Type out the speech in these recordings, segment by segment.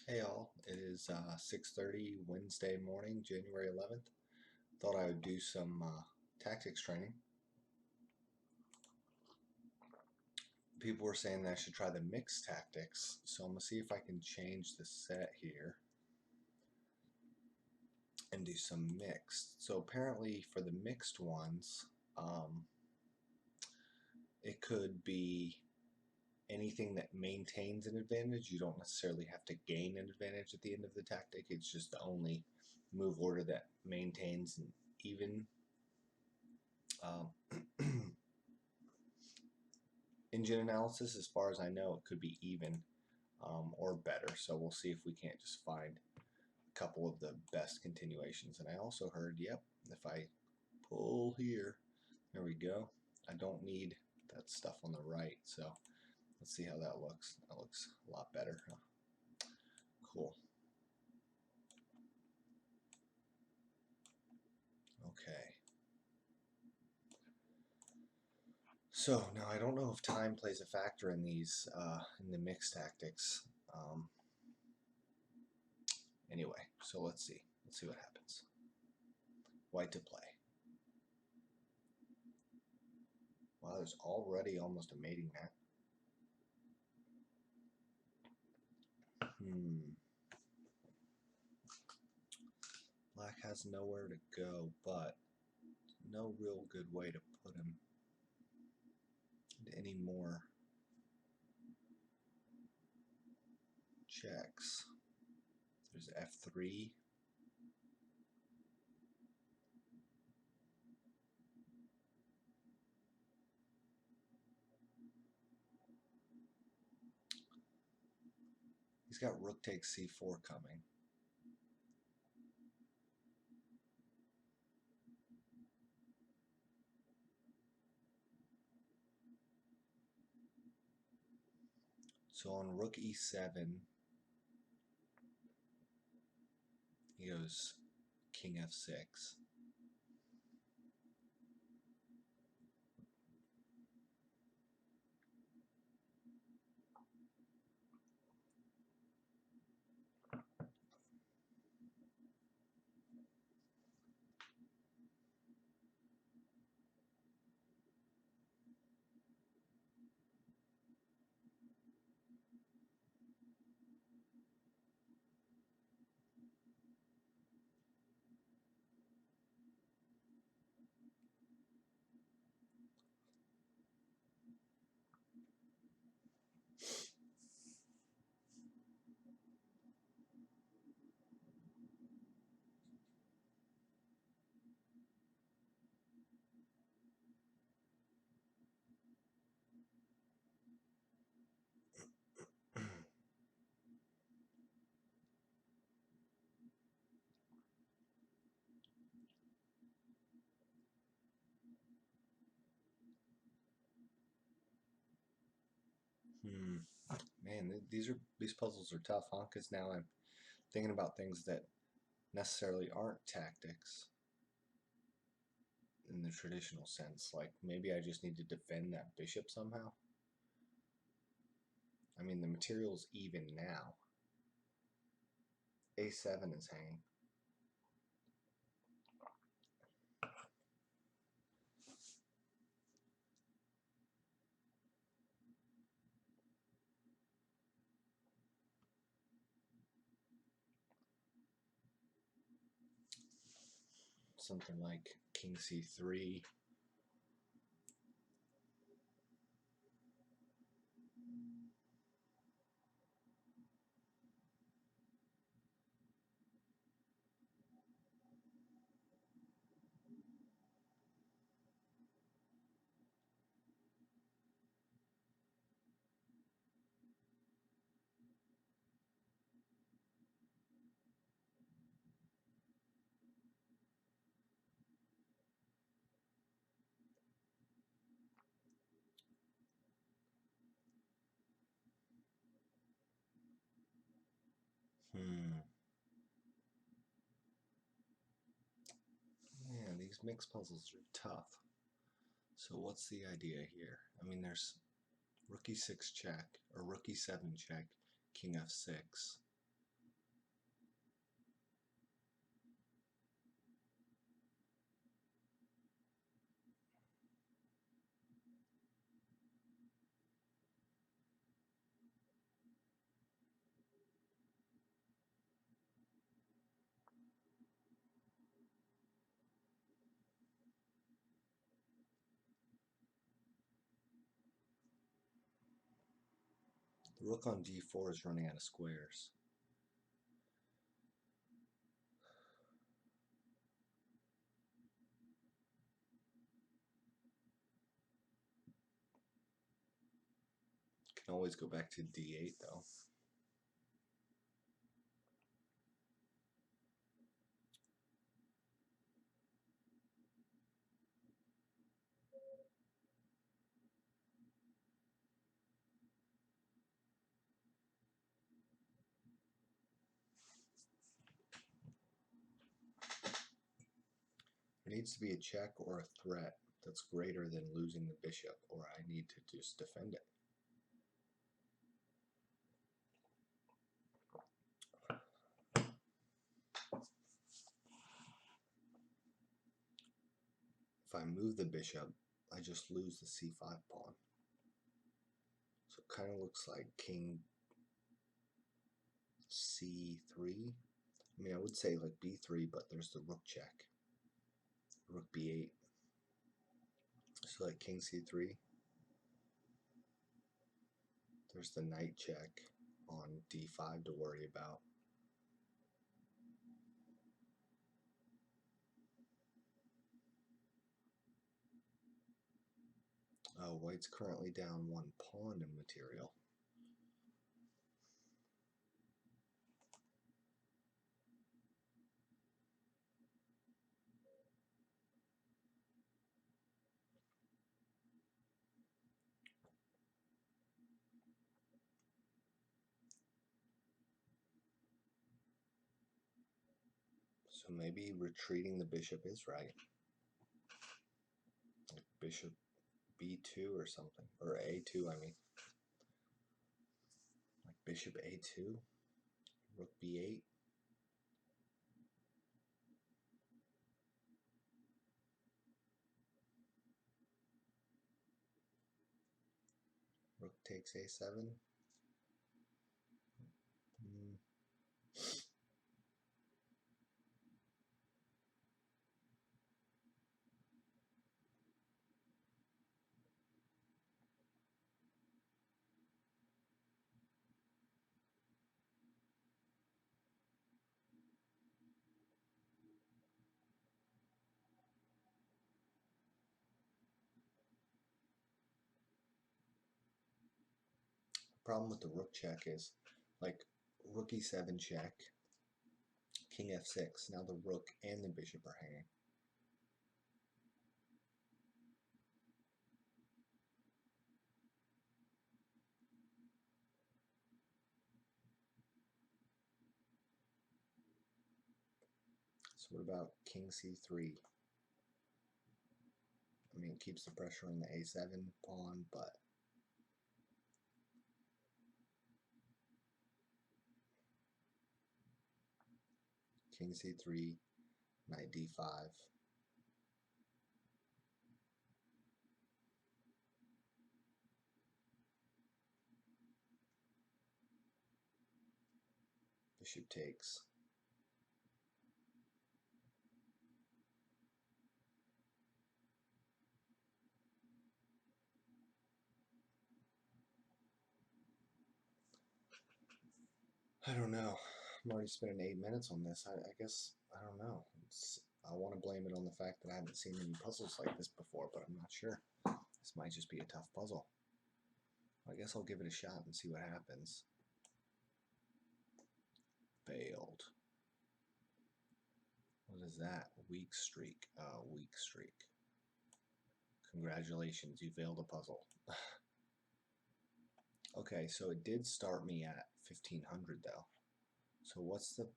Hey all, it is 6:30 Wednesday morning, January 11th. Thought I would do some tactics training. People were saying that I should try the mixed tactics, so I'm going to see if I can change the set here and do some mixed. So apparently for the mixed ones, um, it could be anything that maintains an advantage. You don't necessarily have to gain an advantage at the end of the tactic. It's just the only move order that maintains an even um, engine analysis. As far as I know, it could be even or better. So we'll see if we can't just find a couple of the best continuations. And I also heard, yep, if I pull here, there we go. I don't need that stuff on the right. So let's see how that looks. That looks a lot better. Huh? Cool. Okay. So now I don't know if time plays a factor in these in the mixed tactics. Anyway, so let's see. Let's see what happens. White to play. Wow, there's already almost a mating net. Black has nowhere to go, but no real good way to put him into any more checks. There's F3. He's got rook takes C4 coming. So on rook E7, he goes king F6. Hmm. Man, these puzzles are tough, huh? Because now I'm thinking about things that necessarily aren't tactics in the traditional sense. Like maybe I just need to defend that bishop somehow. I mean, the material's even now. A7 is hanging. Something like king C3. Hmm. Man, these mixed puzzles are tough. So what's the idea here? I mean, there's rook e6 check, or rook e7 check, king f6. The rook on d4 is running out of squares. Can always go back to d8 though. There needs to be a check or a threat that's greater than losing the bishop, or I need to just defend it. If I move the bishop, I just lose the c5 pawn. So it kind of looks like king c3. I mean, I would say like b3, but there's the rook check. Rook b8. So like king c3. There's the knight check on d5 to worry about. White's currently down one pawn in material. So maybe retreating the bishop is right. Like bishop b2 or something. Or a2, I mean. Like bishop a2, rook b8. Rook takes a7. Problem with the rook check is, like, rook e7 check, king f6. Now the rook and the bishop are hanging. So what about king c3? I mean, it keeps the pressure on the a7 pawn, but king c3, knight d5. Bishop takes. I don't know. I'm already spending 8 minutes on this. I guess, I don't know. I want to blame it on the fact that I haven't seen any puzzles like this before, but I'm not sure. This might just be a tough puzzle. I guess I'll give it a shot and see what happens. Failed. What is that? Weak streak. Weak streak. Congratulations, you failed a puzzle. Okay, so it did start me at 1500 though. So what's the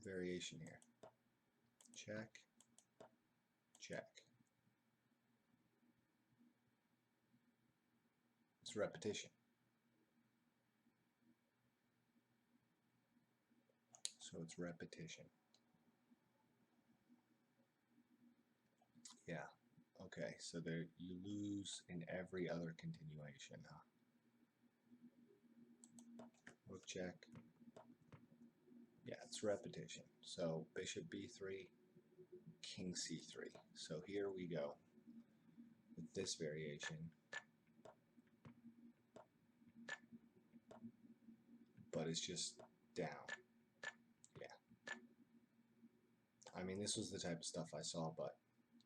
variation here? Check. Check. It's repetition. So it's repetition. Yeah. Okay, so there you lose in every other continuation, huh? Rook check. Yeah, it's repetition. So bishop b3, king c3. So here we go with this variation. it's just down. Yeah. I mean, this was the type of stuff I saw, but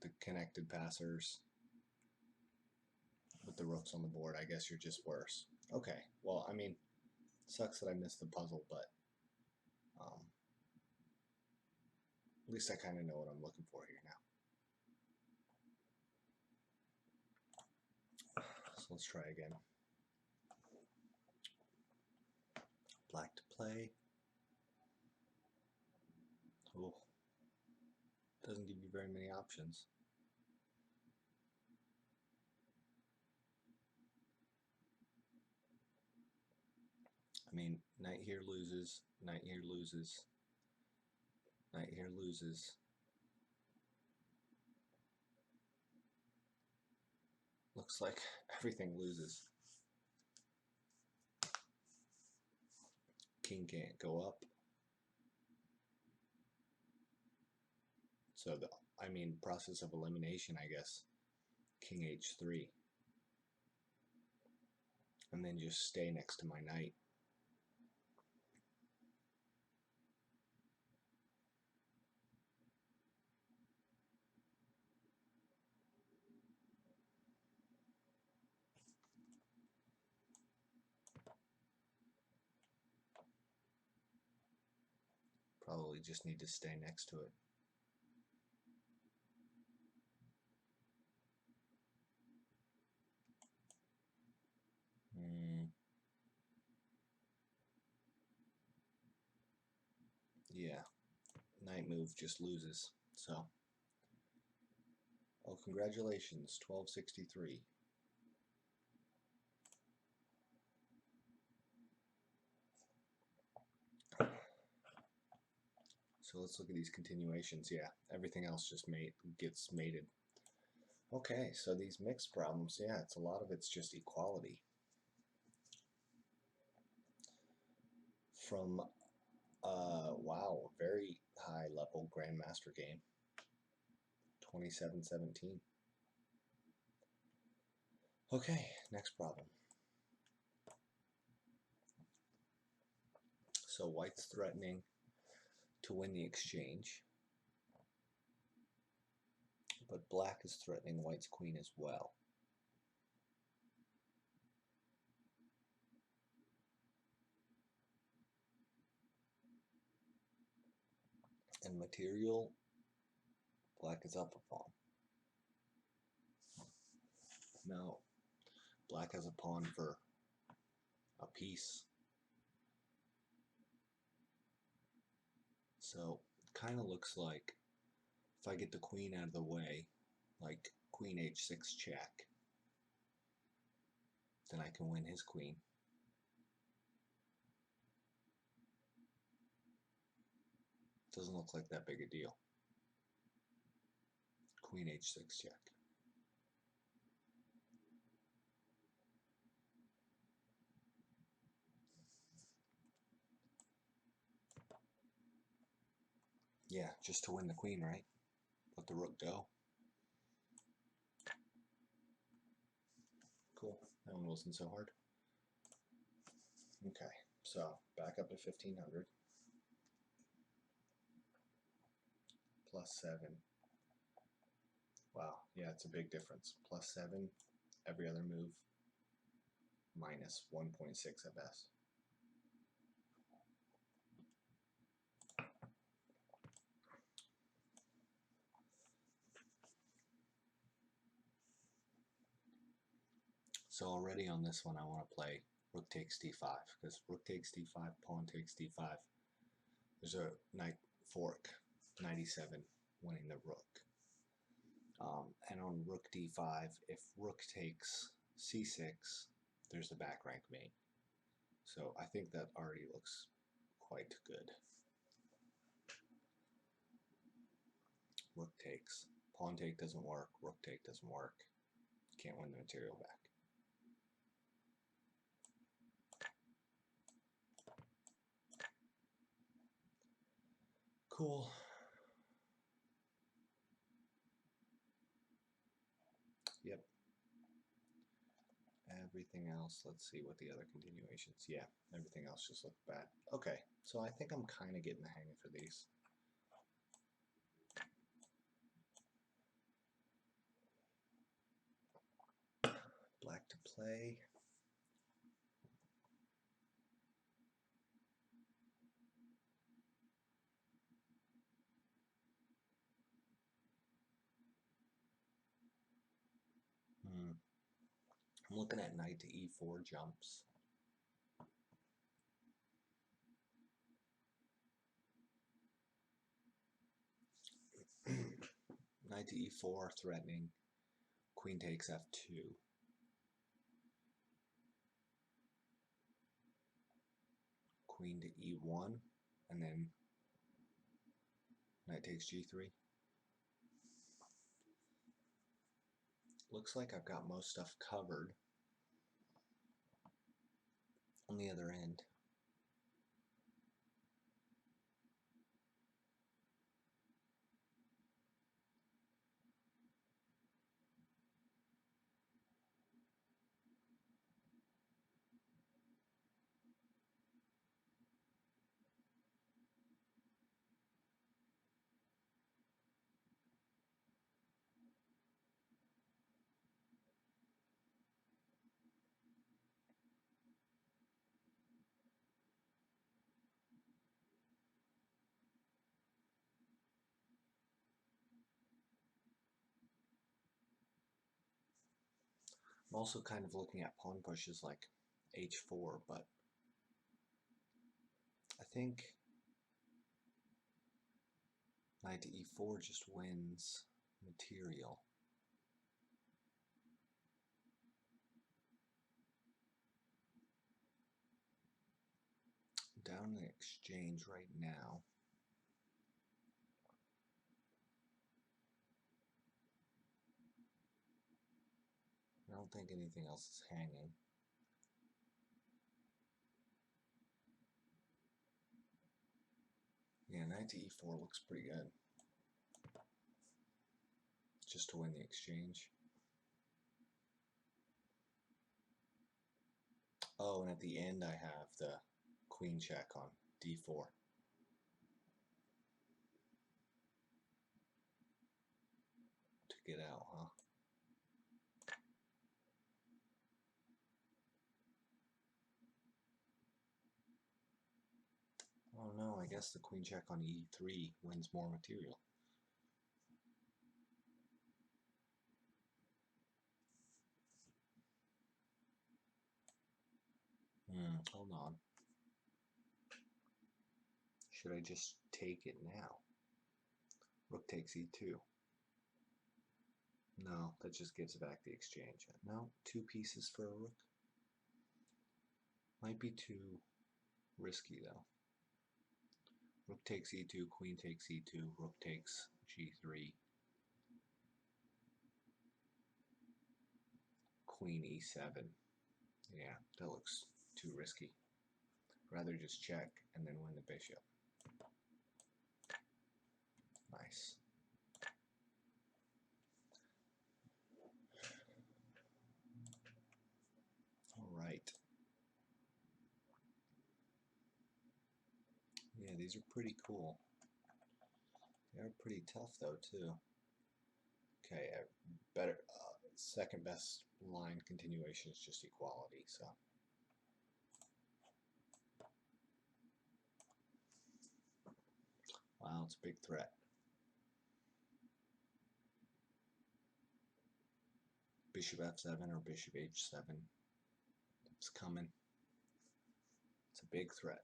the connected passers with the rooks on the board, I guess you're just worse. Okay, well, I mean, sucks that I missed the puzzle, but at least I kind of know what I'm looking for here now. So let's try again. Black to play. Oh, doesn't give you very many options. I mean, knight here loses, knight here loses, knight here loses. Looks like everything loses. King can't go up. So I mean, process of elimination, I guess. King h3. And then just stay next to my knight. Probably just need to stay next to it. Yeah, knight move just loses. So, oh, congratulations, 1263. So let's look at these continuations. Yeah, everything else just gets mated. Okay, so these mixed problems, yeah, it's a lot of it's just equality. From wow, very high level grandmaster game. 27-17. Okay, next problem. So white's threatening to win the exchange, but black is threatening white's queen as well. And material, black is up a pawn. Now, black has a pawn for a piece. So, kind of looks like if I get the queen out of the way, like queen h6 check, then I can win his queen. Doesn't look like that big a deal. Queen h6 check. Yeah, just to win the queen, right? Let the rook go. Cool. That one wasn't so hard. Okay, so back up to 1500. Plus 7. Wow, yeah, it's a big difference. Plus 7, every other move, minus 1.6 at best. So already on this one, I want to play rook takes d5, because rook takes d5, pawn takes d5. There's a knight fork, 97, winning the rook. And on rook d5, if rook takes c6, there's the back rank mate. So I think that already looks quite good. Rook takes. Pawn take doesn't work. Rook take doesn't work. Can't win the material back. Cool. Yep. everything else, let's see what the other continuations. Yeah, everything else just looked bad. Okay, so I think I'm kind of getting the hang of these. Black to play. I'm looking at knight to e4 jumps. Knight to e4 threatening. Queen takes f2. Queen to e1, and then knight takes g3. Looks like I've got most stuff covered on the other end. I'm also kind of looking at pawn pushes like h4, but I think knight to e4 just wins material. Down the exchange right now. I don't think anything else is hanging. Yeah, knight to e4 looks pretty good. Just to win the exchange. Oh, and at the end I have the queen check on d4. To get out, huh? Oh no, I guess the queen check on e3 wins more material. Hold on. Should I just take it now? Rook takes e2. No, that just gives back the exchange. No, 2 pieces for a rook. Might be too risky though. Rook takes e2, queen takes e2, rook takes g3, queen e7. Yeah, that looks too risky. Rather just check and then win the bishop. Nice. Alright. Yeah, these are pretty cool. They're pretty tough though too. Okay, better second best line continuation is just equality, so wow, it's a big threat. Bishop f7 or bishop h7. It's coming. It's a big threat.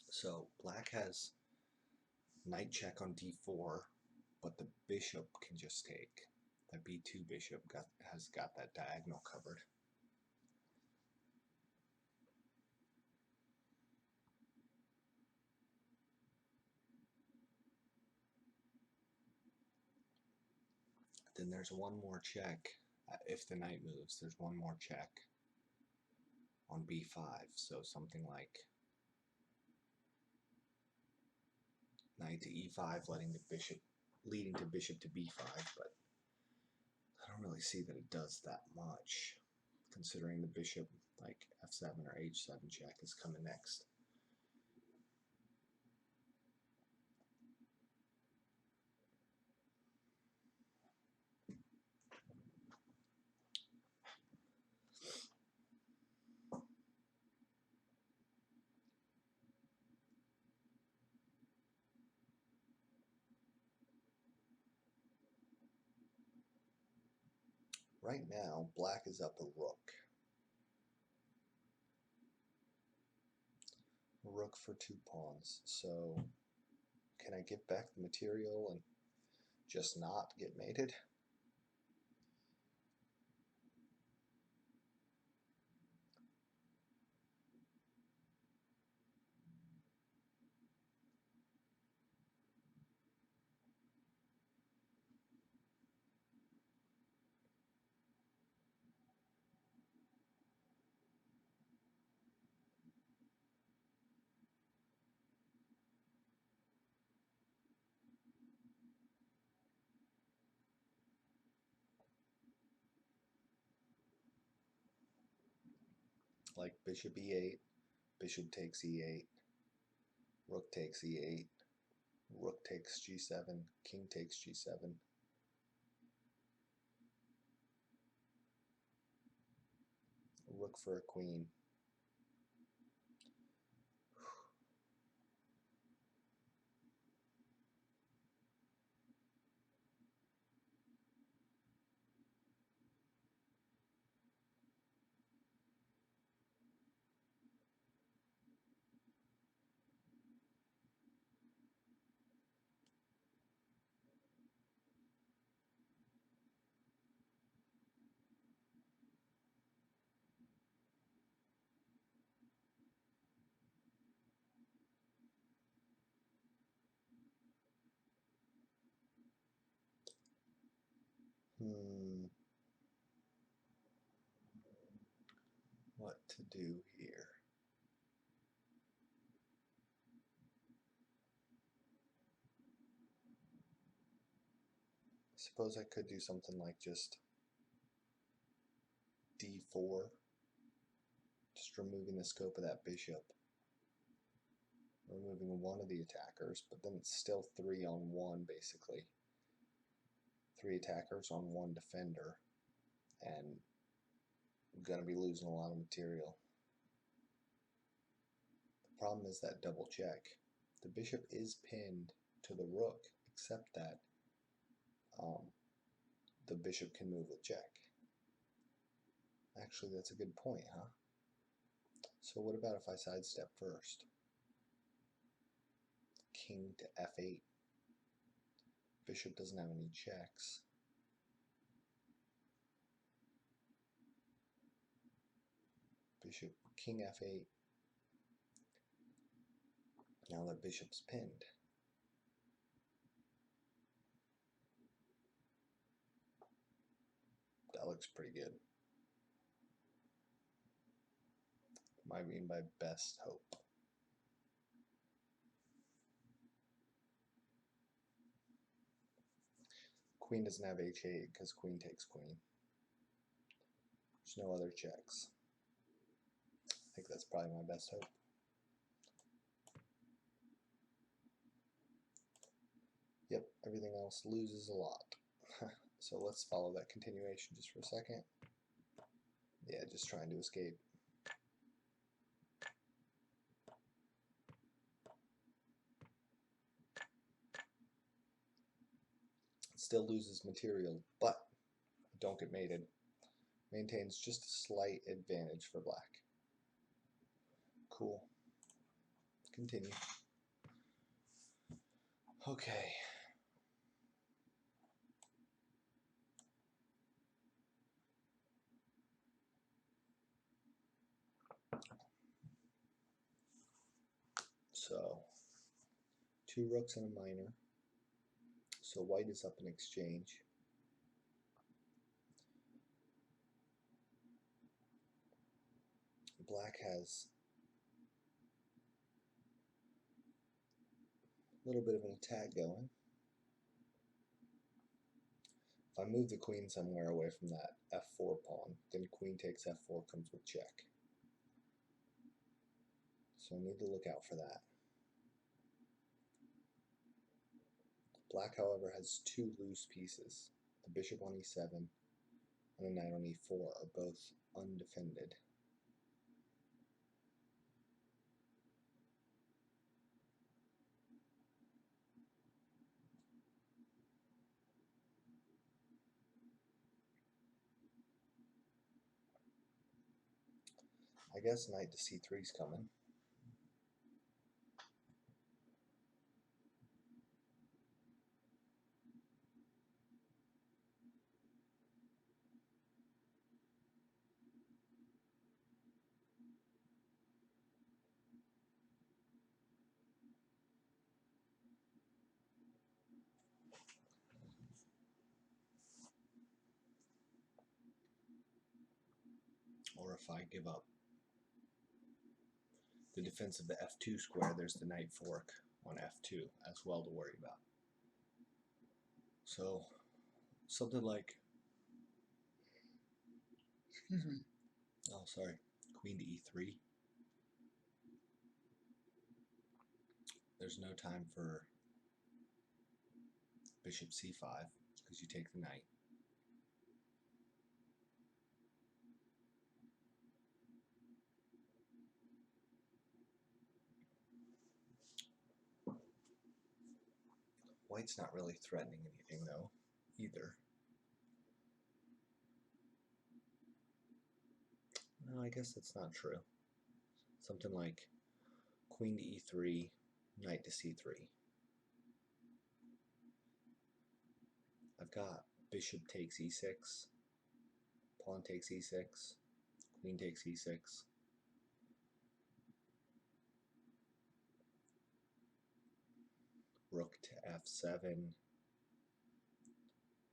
So black has knight check on d4, but the bishop can just take. The b2 bishop has got that diagonal covered. Then there's one more check. If the knight moves, there's one more check on b5. So something like knight to e5, leading to bishop to b5. But I don't really see that it does that much, considering the bishop, like f7 or h7 check, is coming next. Right now, black is up a rook. Rook for 2 pawns. So can I get back the material and just not get mated? Like bishop e8, bishop takes e8, rook takes e8, rook takes g7, king takes g7. Rook for a queen. What to do here? Suppose I could do something like just d4, just removing the scope of that bishop, removing one of the attackers, but then it's still 3 on 1 basically. 3 attackers on 1 defender, and I'm going to be losing a lot of material. The problem is that double check. The bishop is pinned to the rook, except that the bishop can move with check. Actually, that's a good point, huh? So what about if I sidestep first? King to f8. Bishop doesn't have any checks. Bishop, king f8. Now that bishop's pinned. That looks pretty good. Might be my best hope. Queen doesn't have h8 because queen takes queen. There's no other checks. I think that's probably my best hope. Yep, everything else loses a lot. So let's follow that continuation just for a second. Yeah, just trying to escape. It still loses material, but don't get mated. Maintains just a slight advantage for black. Cool. Continue. Okay. So, 2 rooks and a minor. So white is up in exchange. black has a little bit of an attack going. If I move the queen somewhere away from that f4 pawn, then queen takes f4 comes with check. So I need to look out for that. Black, however, has two loose pieces. The bishop on e7 and the knight on e4 are both undefended. I guess knight to c3 is coming. Or if I give up the defense of the f2 square, there's the knight fork on f2 as well to worry about. So something like, excuse me, oh sorry, queen to e3. There's no time for bishop c5 because you take the knight. White's not really threatening anything though, either. No, I guess that's not true. Something like queen to e3, knight to c3. I've got bishop takes e6, pawn takes e6, queen takes e6. Rook to f7,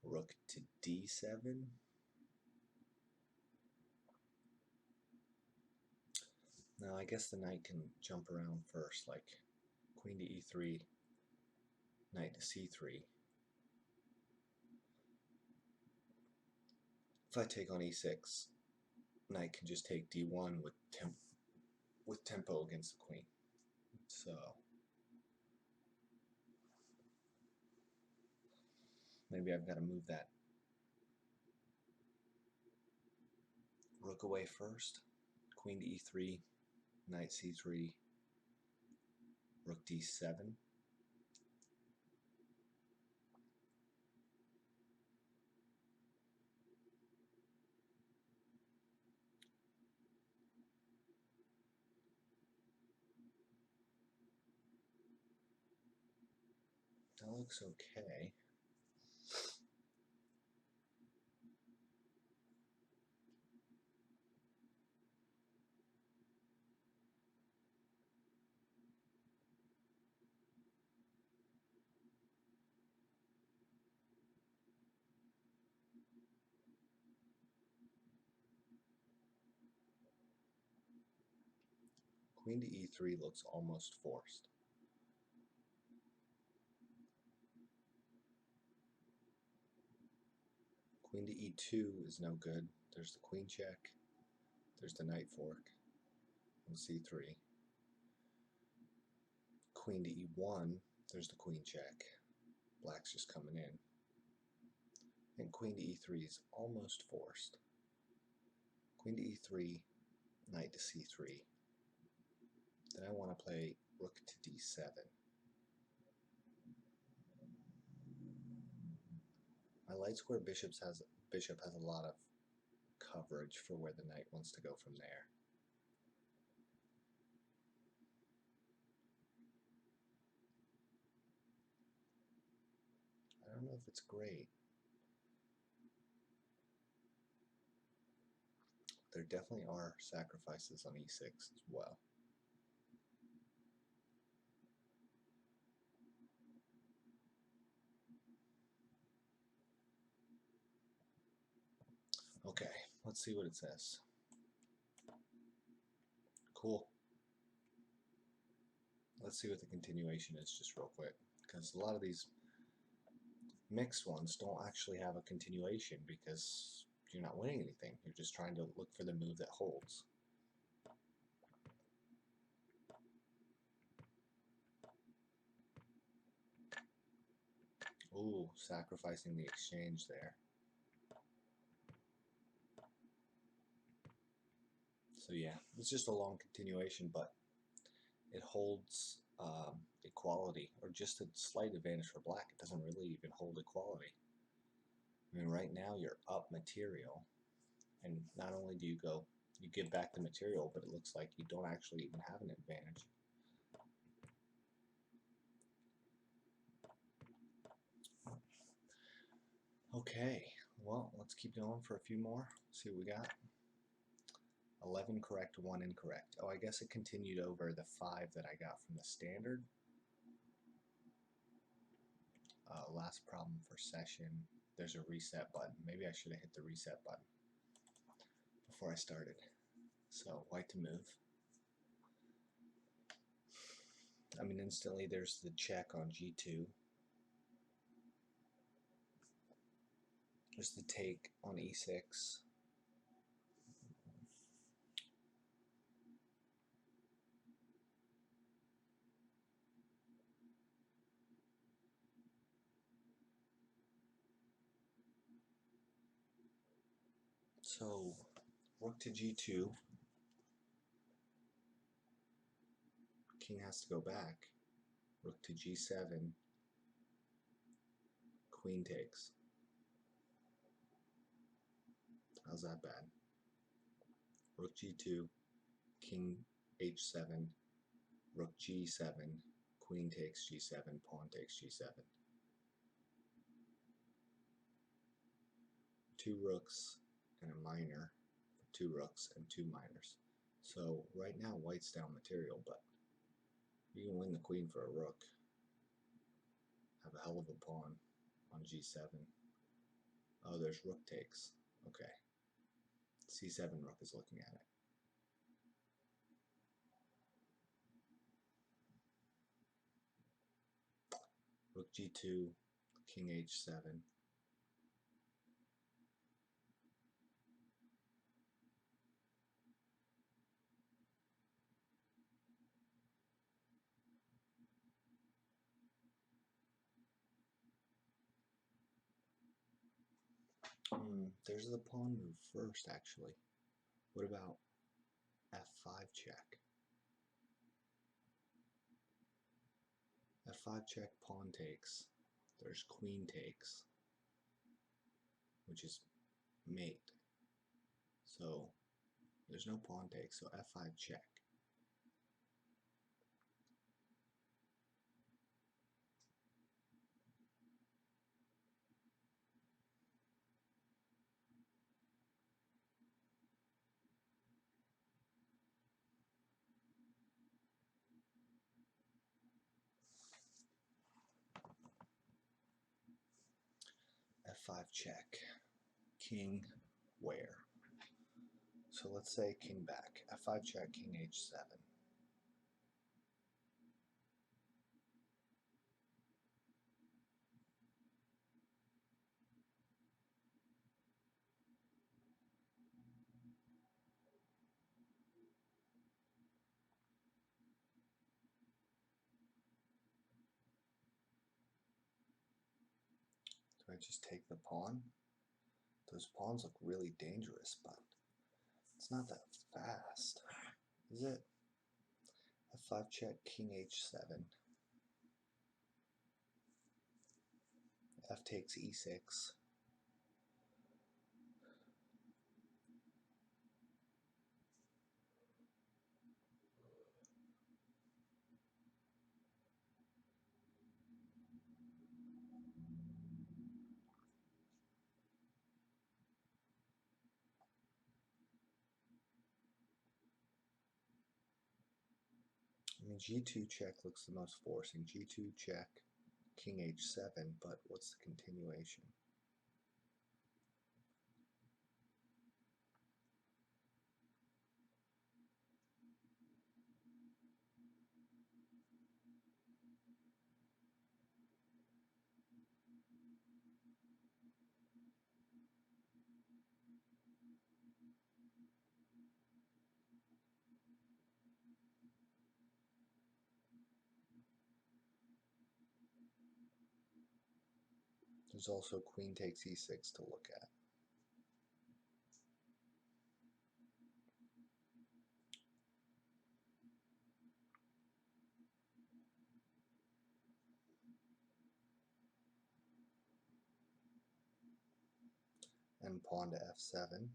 rook to d7. Now I guess the knight can jump around first, like queen to e3, knight to c3. If I take on e6, knight can just take d1 with tempo against the queen. So maybe I've got to move that rook away first. Queen to e3, knight c3, rook d7. That looks okay. Queen to e3 looks almost forced. Queen to e2 is no good. There's the queen check. There's the knight fork on c3. Queen to e1, there's the queen check. Black's just coming in. And queen to e3 is almost forced. Queen to e3, knight to c3. Then I want to play rook to d7. My light square bishop has a lot of coverage for where the knight wants to go from there. I don't know if it's great. There definitely are sacrifices on e6 as well. Okay, let's see what it says. Cool. Let's see what the continuation is just real quick, because a lot of these mixed ones don't actually have a continuation because you're not winning anything. You're just trying to look for the move that holds. Ooh, sacrificing the exchange there. So yeah, it's just a long continuation, but it holds equality, or just a slight advantage for black. It doesn't really even hold equality. I mean, right now you're up material, and not only do you give back the material, but it looks like you don't actually even have an advantage. Okay, well, let's keep going for a few more. See what we got. 11 correct, 1 incorrect. Oh, I guess it continued over the 5 that I got from the standard. Last problem for session. There's a reset button. Maybe I should have hit the reset button before I started. So, white to move. I mean, instantly there's the check on G2. There's the take on E6. So, rook to G2. King has to go back. Rook to G7. Queen takes. How's that bad? Rook G2. King H7. Rook G7. Queen takes G7. Pawn takes G7. 2 rooks and a minor. 2 rooks and 2 minors. So right now white's down material, but you can win the queen for a rook. Have a hell of a pawn on G7. Oh, there's rook takes. Okay. C7 rook is looking at it. Rook G2, King H7. There's the pawn move first, actually. What about F5 check? F5 check, pawn takes. There's queen takes, which is mate. So there's no pawn take, so F5 check. F5 check. King where? So let's say king back. F5 check, King H7. Do I just take the pawn? Those pawns look really dangerous, but it's not that fast, is it? F5 check, King H7. F takes E6. I mean, G2 check looks the most forcing. G2 check, King H7, but what's the continuation? There's also queen takes e6 to look at. And pawn to f7.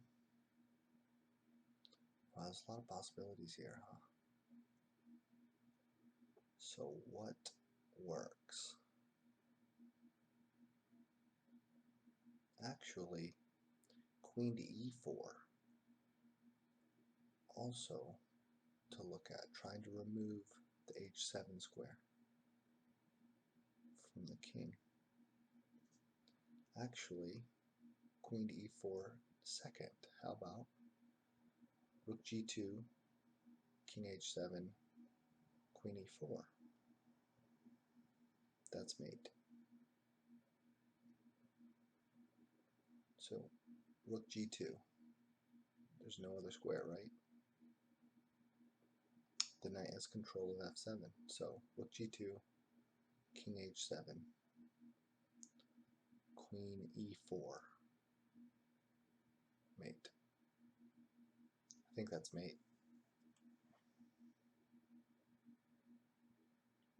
Wow, there's a lot of possibilities here, huh? So what works? Actually, queen to e4 also to look at, trying to remove the h7 square from the king. Actually, queen to e4 second. How about rook g2, king h7, queen e4? That's mate. So rook g2. There's no other square, right? The knight has control of f7. So rook g2, king h7, queen e4, mate. I think that's mate.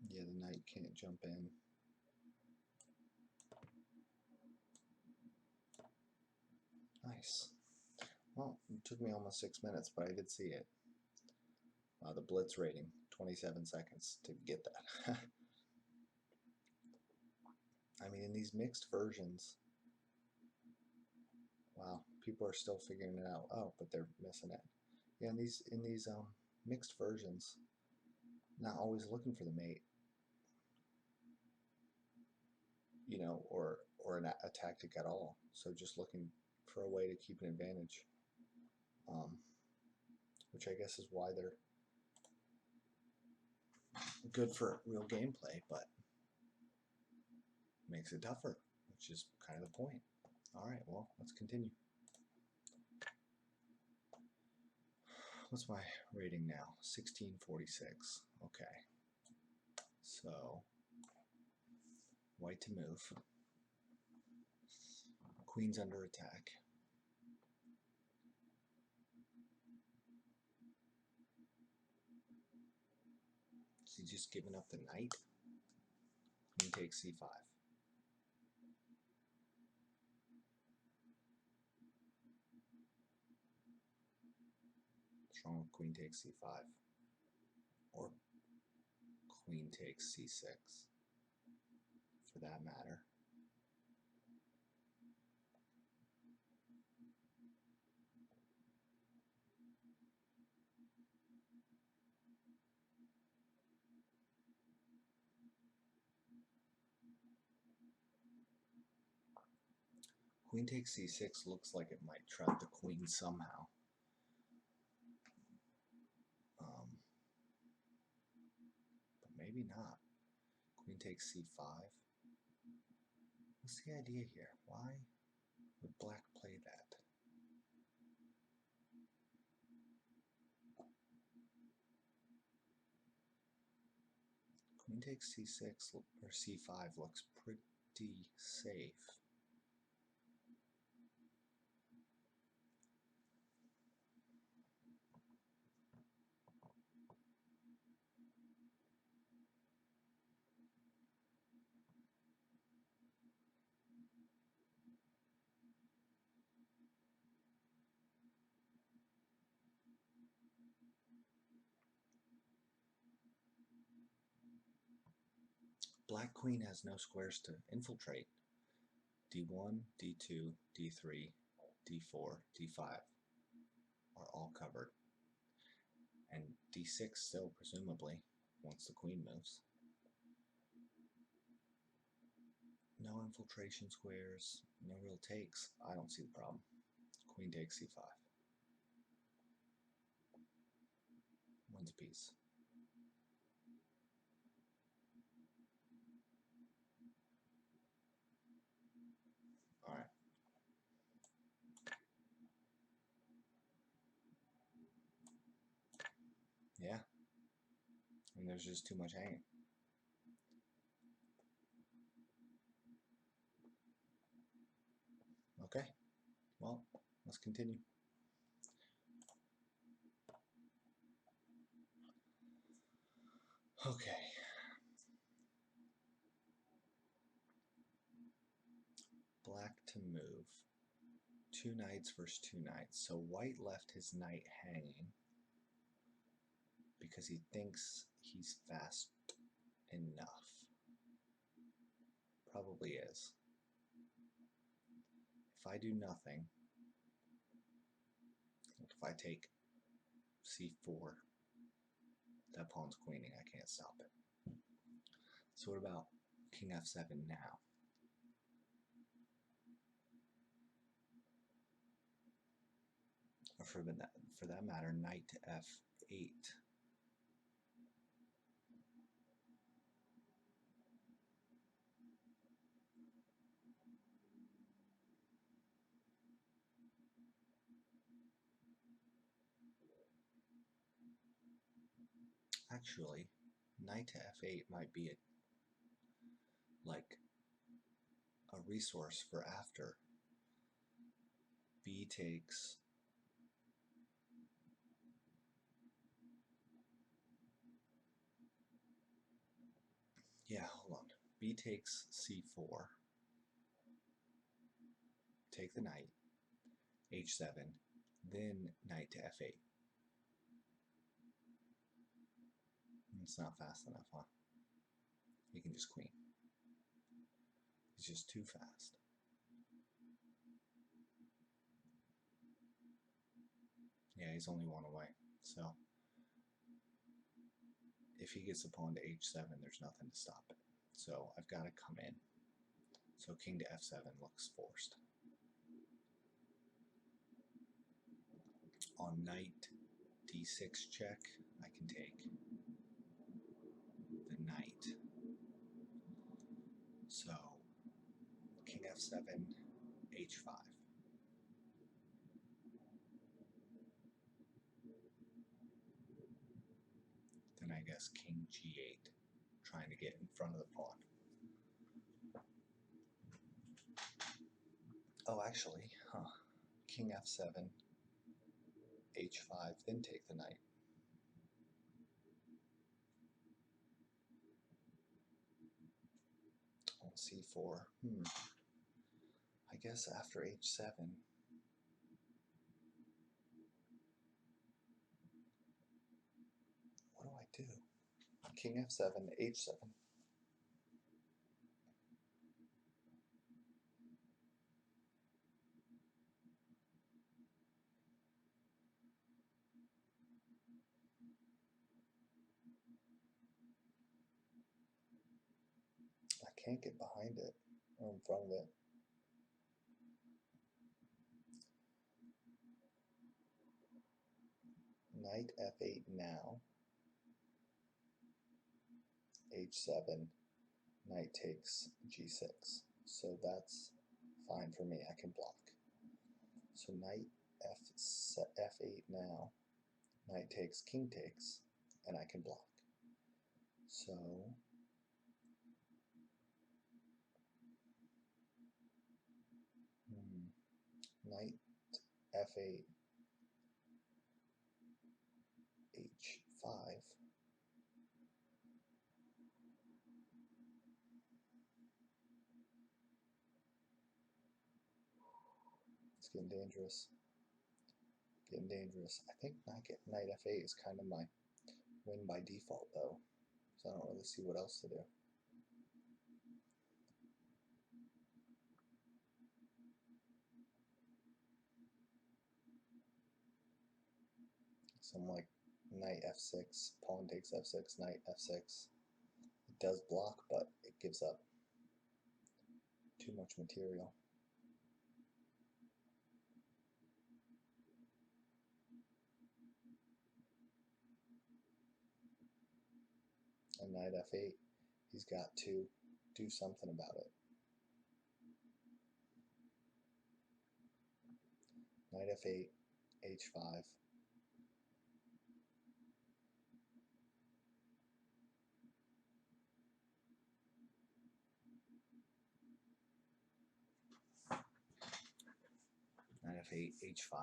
Yeah, the knight can't jump in. Nice. Well, it took me almost 6 minutes, but I did see it. The blitz rating, 27 seconds to get that. I mean, in these mixed versions, wow, people are still figuring it out. Oh, but they're missing it. Yeah, in these mixed versions, not always looking for the mate, you know, or a tactic at all. So just looking for a way to keep an advantage, which I guess is why they're good for real gameplay, but makes it tougher, which is kind of the point. All right, well, let's continue. What's my rating now? 1646. Okay. So, white to move. Queen's under attack. Is he just giving up the knight? Queen takes c5. What's wrong with queen takes c5? Or queen takes c6, for that matter. Queen takes c6 looks like it might trap the queen somehow. But maybe not. Queen takes c5. What's the idea here? Why would black play that? Queen takes c6 or c5 looks pretty safe. Black queen has no squares to infiltrate. d1, d2, d3, d4, d5 are all covered. And d6 still, presumably, once the queen moves. No infiltration squares, no real takes. I don't see the problem. Queen takes c5. Wins a piece. Alright. Yeah. And there's just too much hanging. Okay, well, let's continue. Okay. Black to move. Two knights versus two knights. So white left his knight hanging because he thinks he's fast enough. Probably is. If I do nothing, if I take c4, that pawn's queening. I can't stop it. So what about king f7 now? Or for that matter, knight to f8. Actually, knight to f8 might be like a resource for after. B takes hold on. B takes c4. Take the knight. h7. Then knight to f8. It's not fast enough, huh? He can just queen. He's just too fast. Yeah, he's only one away. So if he gets the pawn to h7, there's nothing to stop it. So I've got to come in. So king to f7 looks forced. On knight d6 check, I can take the knight. So king f7, h5. Then I guess king g8, trying to get in front of the pawn. Oh, actually, king f7, h5, then take the knight. On c4. I guess after h7, what do I do? King f7, h7. I can't get behind it or in front of it. Knight f8 now. h7. Knight takes g6. So that's fine for me. I can block. So knight f8 now. Knight takes, king takes, and I can block. So knight f8, h5. It's getting dangerous. Getting dangerous. I think knight f8 is kind of my win by default, though, so I don't really see what else to do. So I'm like, knight f6, pawn takes f6, knight f6. It does block, but it gives up too much material. And knight f8, he's got to do something about it. Knight f8, h5. f8, h5,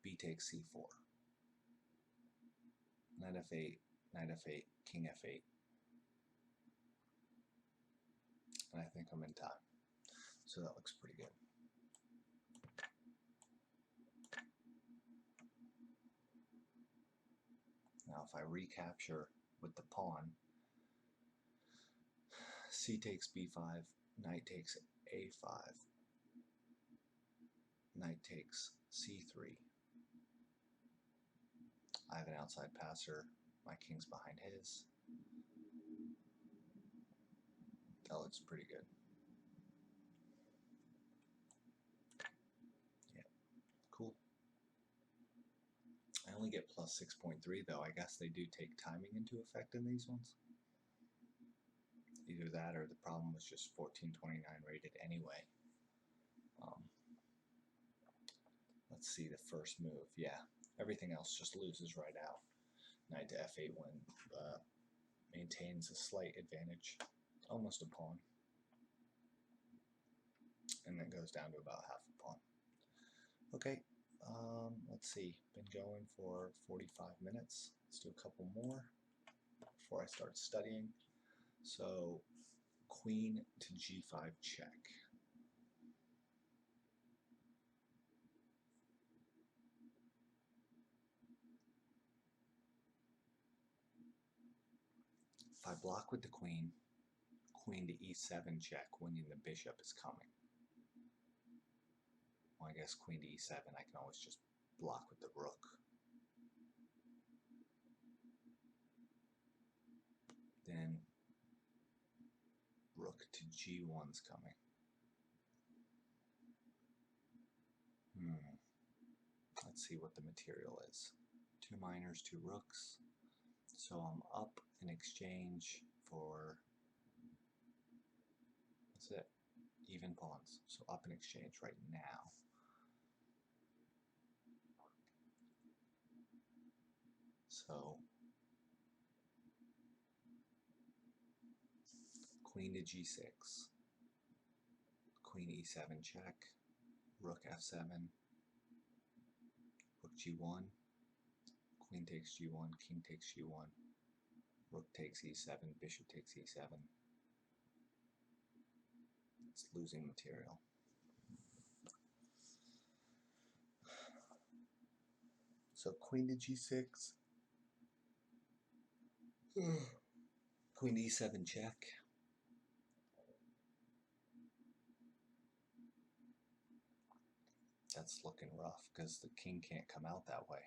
b takes c4. Knight f8, knight f8, king f8. And I think I'm in time. So that looks pretty good. Now if I recapture with the pawn, c takes b5, knight takes a5, knight takes c3. I have an outside passer, my king's behind his. That looks pretty good. Yeah, cool. I only get plus 6.3 though. I guess they do take timing into effect in these ones. Either that or the problem was just 1429 rated anyway. Let's see the first move. Yeah, everything else just loses right out. Knight to f8 maintains a slight advantage, almost a pawn, and then goes down to about half a pawn. Okay, let's see. Been going for 45 minutes. Let's do a couple more before I start studying. So, queen to g5 check. If I block with the queen, queen to e7 check, winning the bishop is coming. Well, I guess queen to e7, I can always just block with the rook. Then rook to g1's coming. Let's see what the material is. 2 minors, 2 rooks. So I'm up in exchange for, that's it, even pawns. So up in exchange right now. So queen to g6, queen e7 check, rook f7, rook g1, queen takes g1, king takes g1, rook takes e7, bishop takes e7. It's losing material. So queen to g6, queen to e7 check. That's looking rough because the king can't come out that way.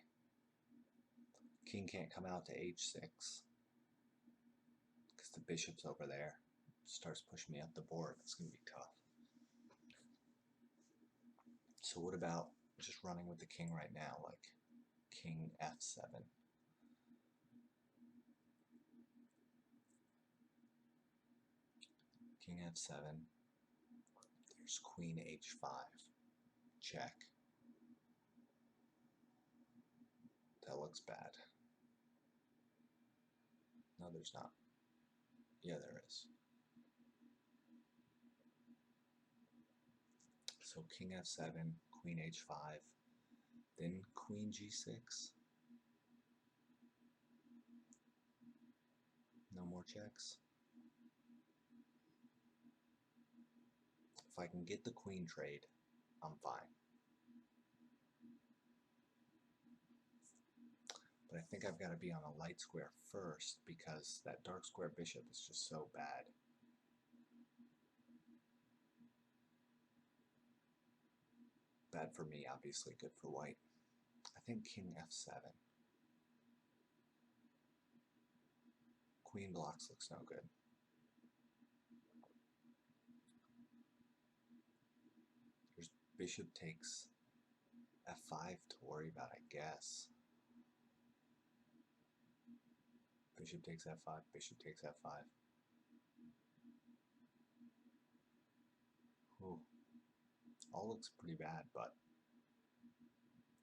King can't come out to h6 because the bishop's over there. Starts pushing me up the board. It's going to be tough. So what about just running with the king right now, like king f7? King f7. There's queen h5. Check. That looks bad. No, there's not. Yeah, there is. So king f7, queen h5, then queen g6. No more checks. If I can get the queen trade, I'm fine. But I think I've got to be on a light square first because that dark square bishop is just so bad. Bad for me, obviously, good for white. I think king f7. Queen blocks looks no good. There's bishop takes f5 to worry about, I guess. Bishop takes f5, bishop takes f5. Ooh. All looks pretty bad, but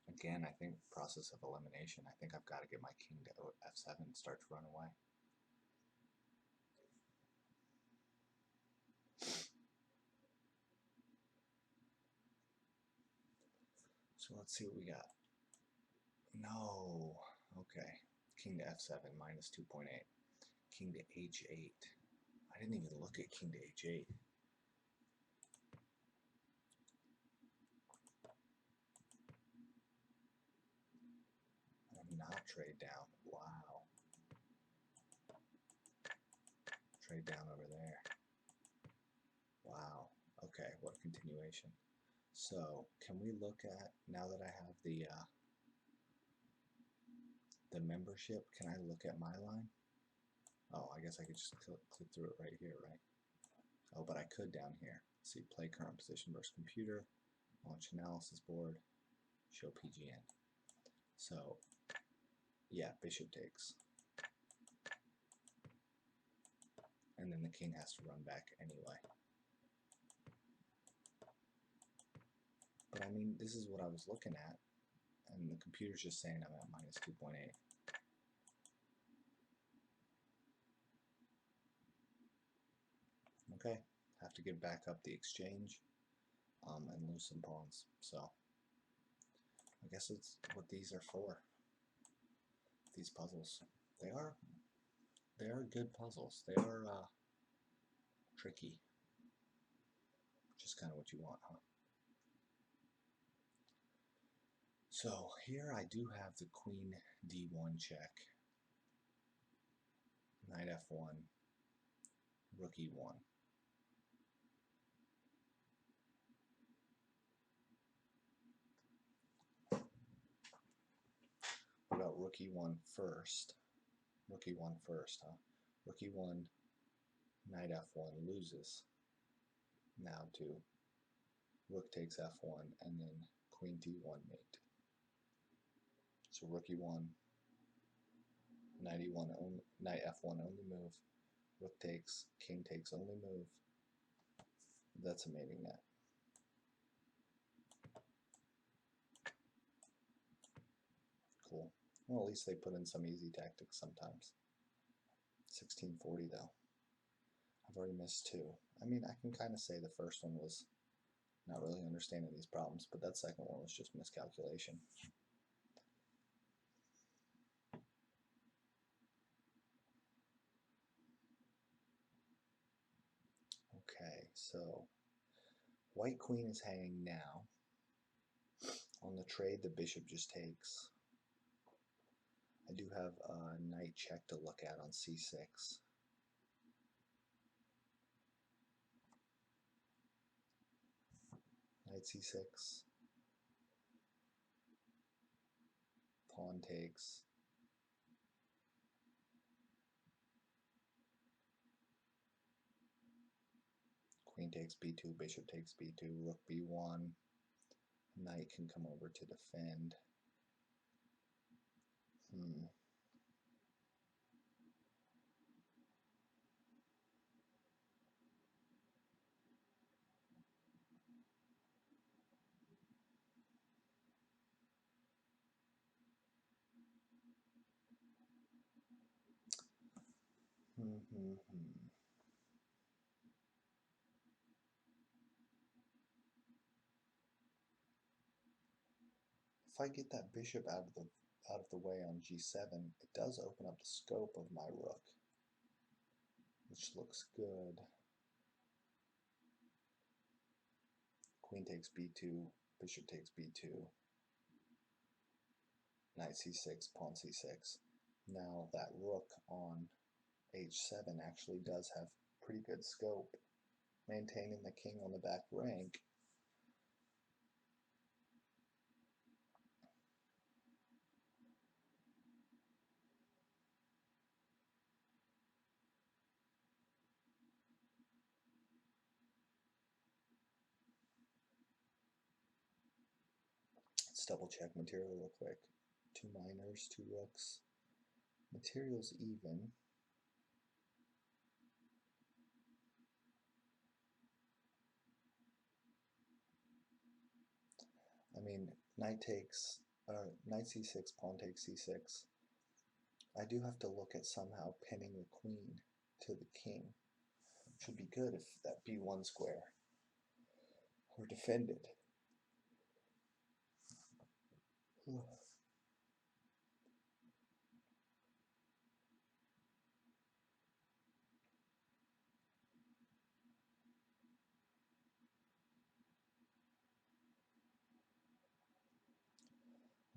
again, I think process of elimination. I think I've got to get my king to f7 and start to run away. So let's see what we got. No. Okay. King to f7 minus 2.8. King to h8. I didn't even look at king to h8. Not trade down. Wow. Trade down over there. Wow. Okay, what a continuation. So, can we look at, now that I have the membership, can I look at my line? Oh, I guess I could just click through it right here, right? Oh, but I could down here. Let's see, play current position versus computer, launch analysis board, show PGN. So, yeah, bishop takes. And then the king has to run back anyway. But I mean, this is what I was looking at, and the computer's just saying I'm at minus 2.8. Okay, have to give back up the exchange and lose some pawns. So I guess it's what these are for. These puzzles, they are good puzzles. They are tricky. Just kind of what you want, huh? So here I do have the queen d1 check, knight f1, rook e1. What about rook e1 first? Rook e1 first, huh? Rook e1, knight f1 loses. Now to rook takes f1 and then queen d1 mate. So rook e1, knight e1, knight f1 only move. Rook takes, king takes only move. That's a mating net. Cool. Well, at least they put in some easy tactics sometimes. 1640 though. I've already missed two. I mean, I can kind of say the first one was not really understanding these problems, but that second one was just miscalculation. Okay, so white queen is hanging now. On the trade, the bishop just takes. I do have a knight check to look at on c6. Knight c6. Pawn takes. Queen takes b2, bishop takes b2, rook b1. Knight can come over to defend. If I get that bishop out of the way on g7, it does open up the scope of my rook, which looks good. Queen takes b2, bishop takes b2, knight c6, pawn c6. Now that rook on h7 actually does have pretty good scope, maintaining the king on the back rank. Let's double check material real quick. Two minors, two rooks. Material's even. I mean, knight c6, pawn takes c6. I do have to look at somehow pinning the queen to the king. Should be good if that b1 square were defended.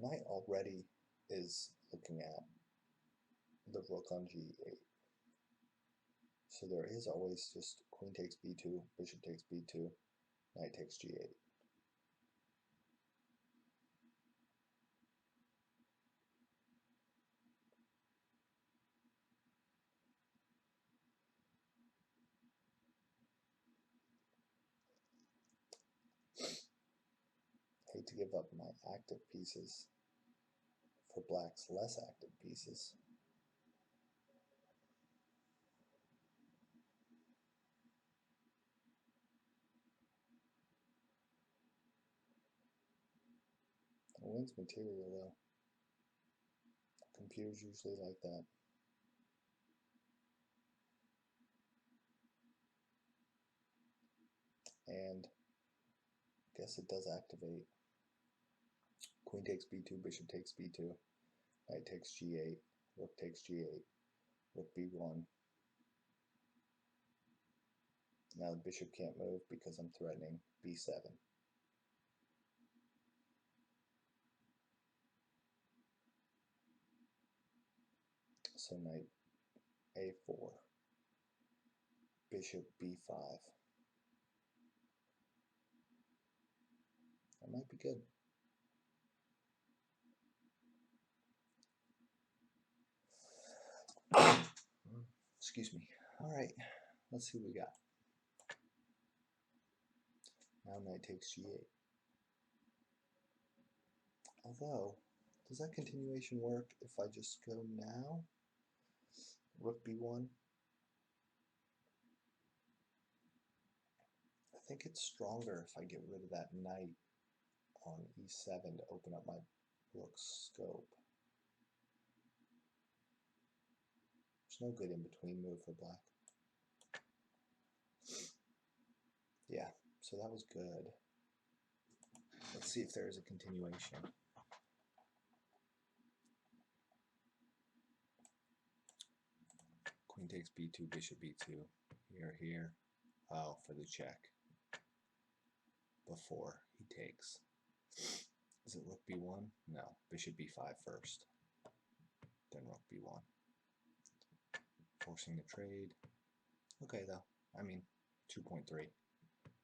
Knight already is looking at the rook on g8. So there is always just queen takes b2, bishop takes b2, knight takes g8. Hate to give up my active pieces for black's less active pieces. It wins material though. Computers usually like that. And I guess it does activate. Queen takes b2, bishop takes b2, knight takes g8, rook takes g8, rook b1. Now the bishop can't move because I'm threatening b7. So knight a4, bishop b5. That might be good. Excuse me. All right, let's see what we got. Now knight takes g8. Although, does that continuation work if I just go now? Rook b1. I think it's stronger if I get rid of that knight on e7 to open up my rook's scope. There's no good in between move for black. Yeah, so that was good. Let's see if there is a continuation. Queen takes b2, bishop b2. Here. Oh, for the check. Before he takes. Is it rook b1? No, bishop b5 first. Then rook b1. Forcing the trade. Okay, though. I mean, 2.3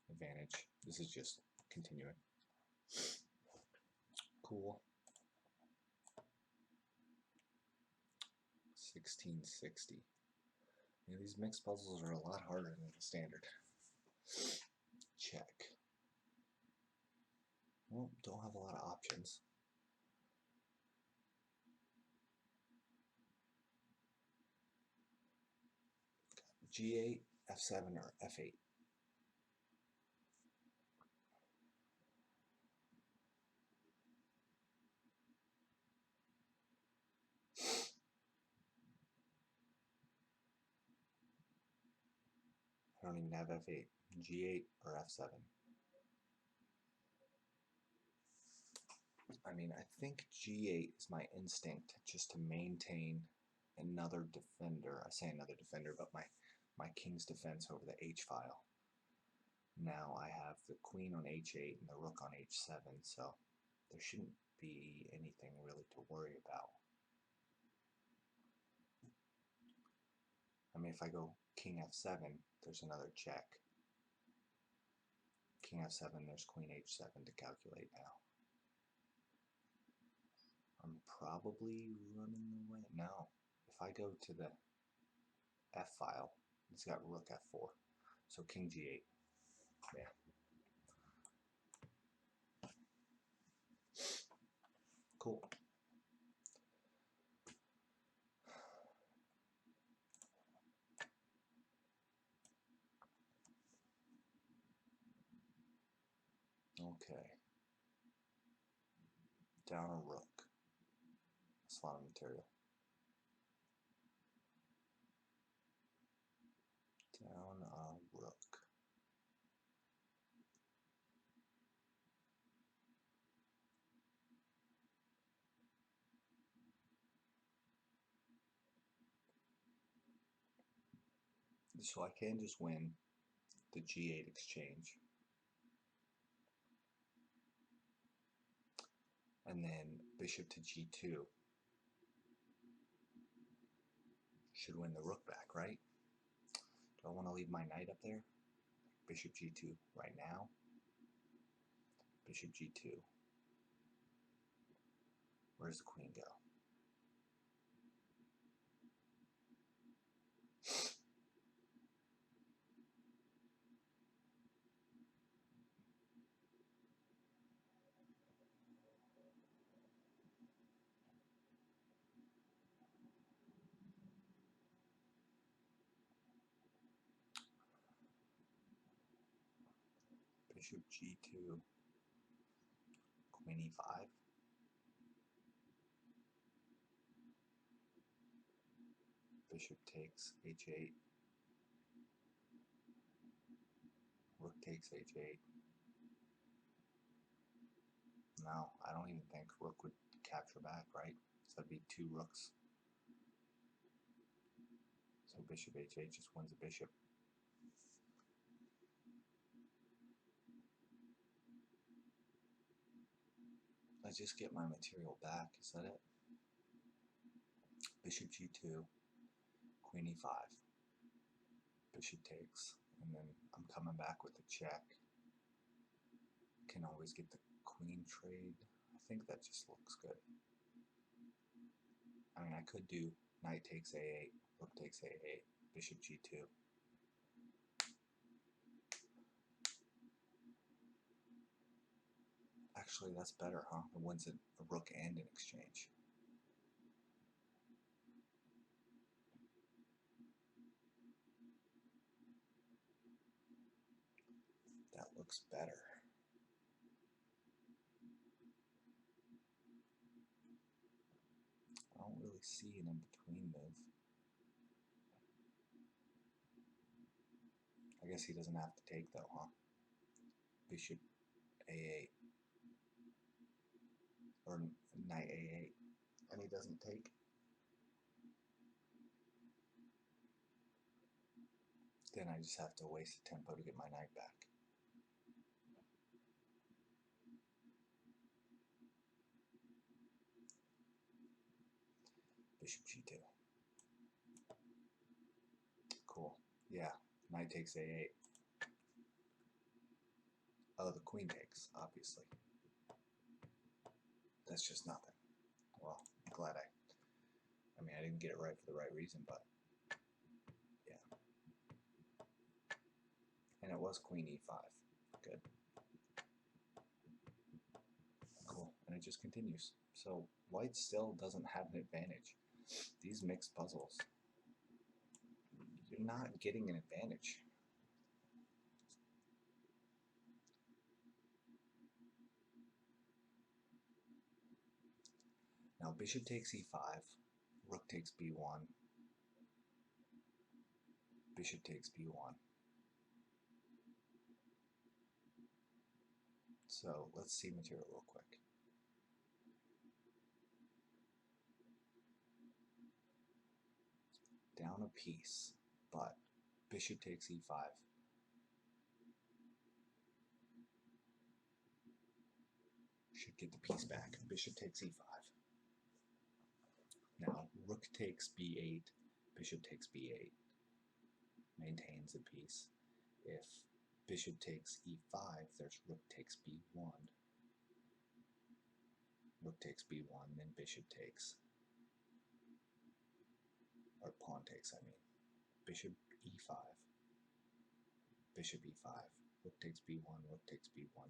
advantage. This is just continuing. Cool. 1660. Yeah, these mixed puzzles are a lot harder than the standard. Check. Well, don't have a lot of options. G8, F7, or F8. I don't even have F8. G8 or F7. I mean, I think G8 is my instinct just to maintain another defender. I say another defender, but my king's defense over the H file. Now I have the queen on H8 and the rook on H7, so there shouldn't be anything really to worry about. I mean, if I go king F7, there's another check. King F7, there's queen H7 to calculate now. I'm probably running away. No. If I go to the F file, it's got rook F4. So king G8. Yeah. Cool. Okay. Down a rook. That's a lot of material. Down a rook. So I can just win the g8 exchange. And then bishop to g2 should win the rook back, right? Do I want to leave my knight up there? Bishop g2 right now. Bishop g2. Where's the queen go? Bishop g2, queen e5. Bishop takes h8. Rook takes h8. No, I don't even think rook would capture back, right? So that'd be two rooks. So bishop h8 just wins the bishop. I just get my material back, is that it? Bishop g2, queen e5. Bishop takes, and then I'm coming back with a check. Can always get the queen trade. I think that just looks good. I mean, I could do knight takes a8, rook takes a8, bishop g2. Actually, that's better, huh? It wins a rook and an exchange. That looks better. I don't really see an in-between move. I guess he doesn't have to take though, huh? Bishop a8. Or knight a8. And he doesn't take. Then I just have to waste the tempo to get my knight back. Bishop g2. Cool. Yeah, knight takes a8. Oh, the queen takes, obviously. That's just nothing. Well, I'm glad I mean, I didn't get it right for the right reason, but yeah. And it was queen e5. Good. Cool. And it just continues. So white still doesn't have an advantage. These mixed puzzles, you're not getting an advantage. Now bishop takes e5, rook takes b1, bishop takes b1. So let's see material real quick. Down a piece, but bishop takes e5. Should get the piece back. Bishop takes e5. Now rook takes b8, bishop takes b8. Maintains the piece. If bishop takes e5, there's rook takes b1. Rook takes b1, then bishop takes, or pawn takes, I mean. Bishop e5, bishop e5, rook takes b1, rook takes b1.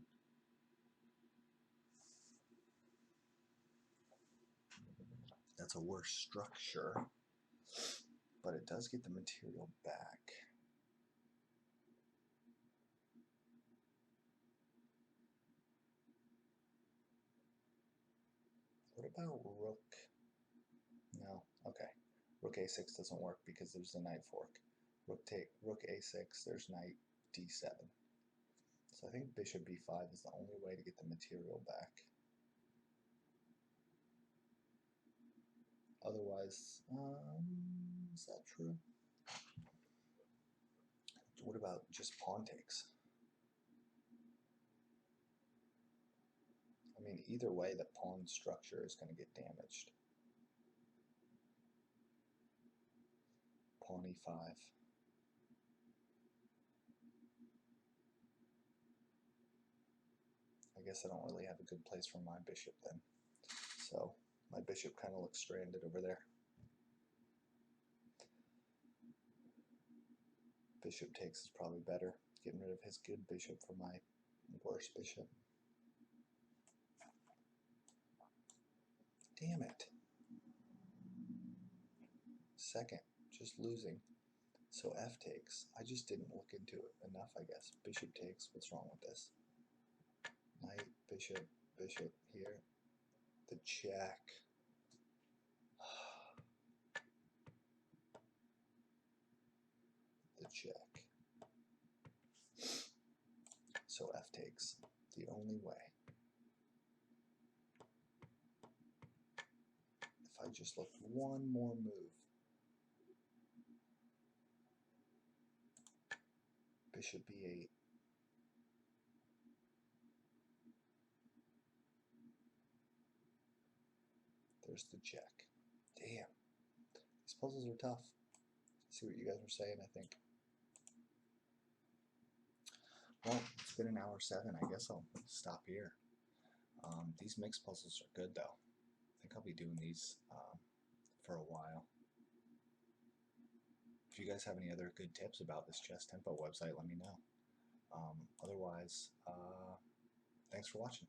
That's a worse structure, but it does get the material back. What about rook? No, okay. Rook a6 doesn't work because there's the knight fork. Rook a6, there's knight d7. So I think bishop b5 is the only way to get the material back. Otherwise, is that true? What about just pawn takes? I mean, either way, the pawn structure is going to get damaged. Pawn e5. I guess I don't really have a good place for my bishop then. So my bishop kind of looks stranded over there. Bishop takes is probably better. Getting rid of his good bishop for my worse bishop. Damn it. Second, just losing. So f takes. I just didn't look into it enough, I guess. Bishop takes. What's wrong with this? Knight, bishop, bishop here. The check. The check. So f takes. The only way. If I just look one more move. Bishop b8. There's the check. Damn. These puzzles are tough. See what you guys were saying, I think. Well, it's been an hour 7. I guess I'll stop here. These mixed puzzles are good, though. I think I'll be doing these for a while. If you guys have any other good tips about this chess tempo website, let me know. Otherwise, thanks for watching.